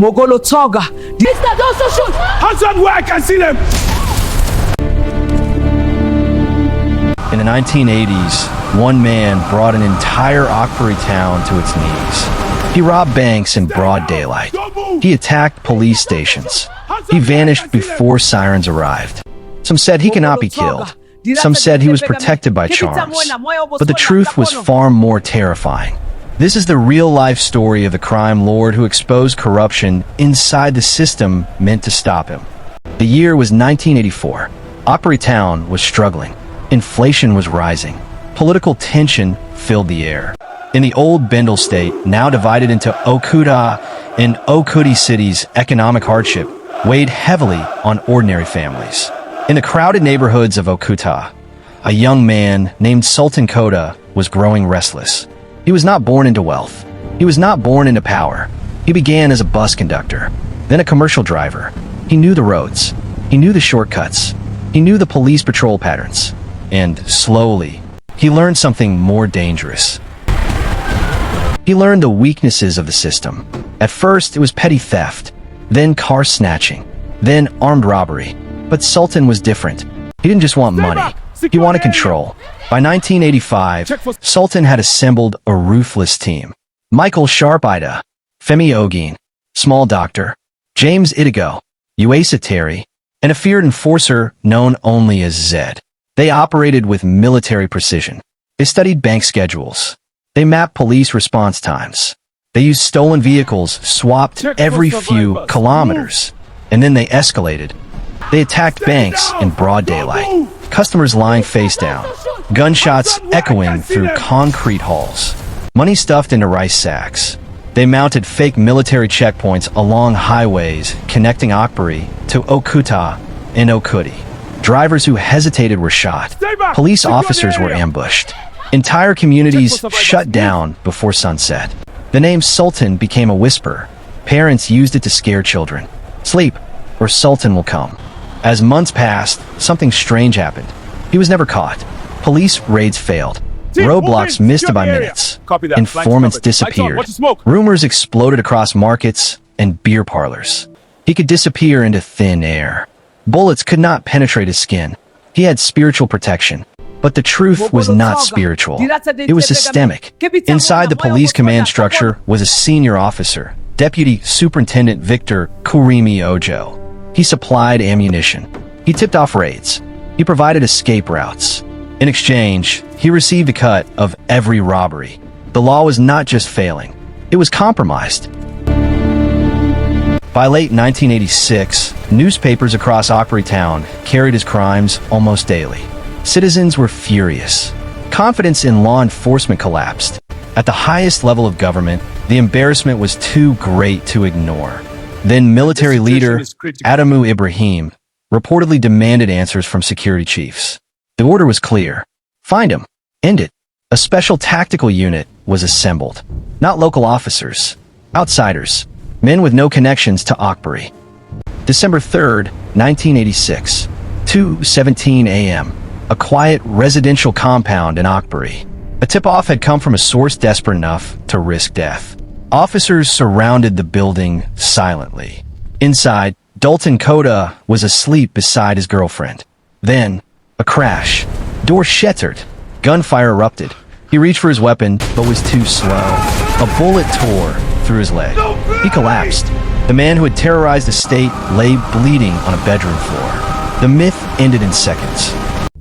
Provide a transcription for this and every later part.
Mogolo Toga. Mister, don't so shoot! Hands on where I can see them! In the 1980s, one man brought an entire Akbari town to its knees. He robbed banks in broad daylight. He attacked police stations. He vanished before sirens arrived. Some said he cannot be killed. Some said he was protected by charms. But the truth was far more terrifying. This is the real-life story of the crime lord who exposed corruption inside the system meant to stop him. The year was 1984. Akbari town was struggling. Inflation was rising. Political tension filled the air. In the old Bendel state, now divided into Okuta and Okudi cities, economic hardship weighed heavily on ordinary families. In the crowded neighborhoods of Okuta, a young man named Sultan Koda was growing restless. He was not born into wealth. He was not born into power. He began as a bus conductor, then a commercial driver. He knew the roads. He knew the shortcuts. He knew the police patrol patterns. And slowly, he learned something more dangerous. He learned the weaknesses of the system. At first, it was petty theft, then car snatching, then armed robbery. But Sultan was different. He didn't just want money. He wanted control. By 1985, Sultan had assembled a ruthless team. Michael Sharp-Ida, Femi Ogin, Small Doctor, James Idigo, Uesa Terry, and a feared enforcer known only as Zed. They operated with military precision. They studied bank schedules. They mapped police response times. They used stolen vehicles swapped every few kilometers. And then they escalated. They attacked banks in broad daylight. Customers lying face down. Gunshots echoing through concrete halls. Money stuffed into rice sacks. They mounted fake military checkpoints along highways connecting Akbari to Okuta and Okudi. Drivers who hesitated were shot. Police officers were ambushed. Entire communities shut down before sunset. The name Sultan became a whisper. Parents used it to scare children. Sleep, or Sultan will come. As months passed, something strange happened. He was never caught. Police raids failed. Roadblocks missed by minutes. Informants disappeared. Rumors exploded across markets and beer parlors. He could disappear into thin air. Bullets could not penetrate his skin. He had spiritual protection. But the truth was not spiritual. It was systemic. Inside the police command structure was a senior officer, Deputy Superintendent Victor Kurimi Ojo. He supplied ammunition. He tipped off raids. He provided escape routes. In exchange, he received a cut of every robbery. The law was not just failing. It was compromised. By late 1986, newspapers across Akbari town carried his crimes almost daily. Citizens were furious. Confidence in law enforcement collapsed. At the highest level of government, the embarrassment was too great to ignore. Then military leader Adamu Ibrahim reportedly demanded answers from security chiefs. The order was clear. Find him. End it. A special tactical unit was assembled. Not local officers. Outsiders. Men with no connections to Akbari. December 3rd, 1986. 2:17 a.m. A quiet residential compound in Akbari. A tip-off had come from a source desperate enough to risk death. Officers surrounded the building silently. Inside, Dalton Koda was asleep beside his girlfriend. Then, a crash. Door shattered. Gunfire erupted. He reached for his weapon, but was too slow. A bullet tore through his leg. He collapsed. The man who had terrorized the state lay bleeding on a bedroom floor. The myth ended in seconds.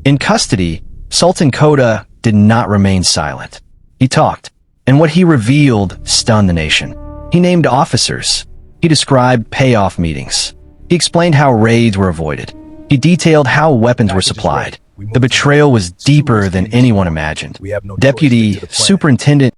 In custody, Sultan Koda did not remain silent. He talked, and what he revealed stunned the nation. He named officers. He described payoff meetings. He explained how raids were avoided. He detailed how weapons were supplied. The betrayal was deeper than anyone imagined. Deputy Superintendent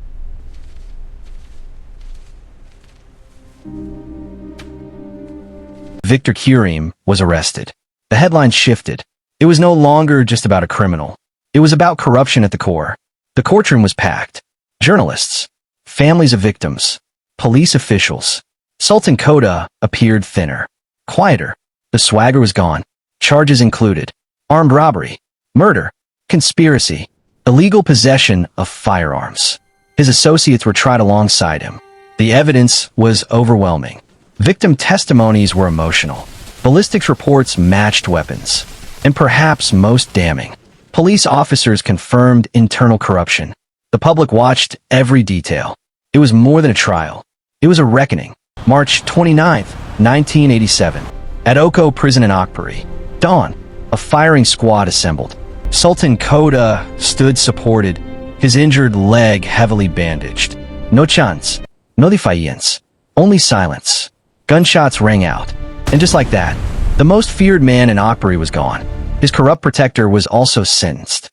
Victor Kurim was arrested. The headlines shifted. It was no longer just about a criminal. It was about corruption at the core. The courtroom was packed. Journalists, families of victims, police officials. Sultan Koda appeared thinner, quieter. The swagger was gone. Charges included armed robbery, murder, conspiracy, illegal possession of firearms. His associates were tried alongside him. The evidence was overwhelming. Victim testimonies were emotional. Ballistics reports matched weapons. And perhaps most damning, police officers confirmed internal corruption. The public watched every detail. It was more than a trial. It was a reckoning. March 29th, 1987. At Oko prison in Akpari, dawn, a firing squad assembled. Sultan Koda stood supported, his injured leg heavily bandaged. No chance, no defiance, only silence. Gunshots rang out. And just like that, the most feared man in Akpari was gone. His corrupt protector was also sentenced.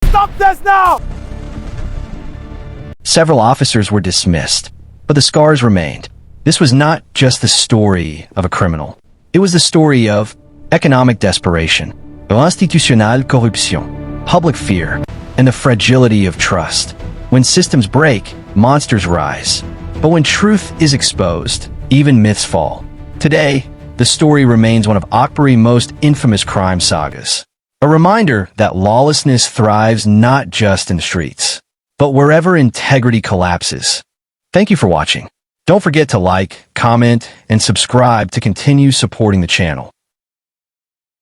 Stop this now! Several officers were dismissed, but the scars remained. This was not just the story of a criminal. It was the story of economic desperation, institutionnelle corruption, public fear, and the fragility of trust. When systems break, monsters rise. But when truth is exposed, even myths fall. Today, the story remains one of Akpari's most infamous crime sagas. A reminder that lawlessness thrives not just in the streets, but wherever integrity collapses. Thank you for watching. Don't forget to like, comment, and subscribe to continue supporting the channel.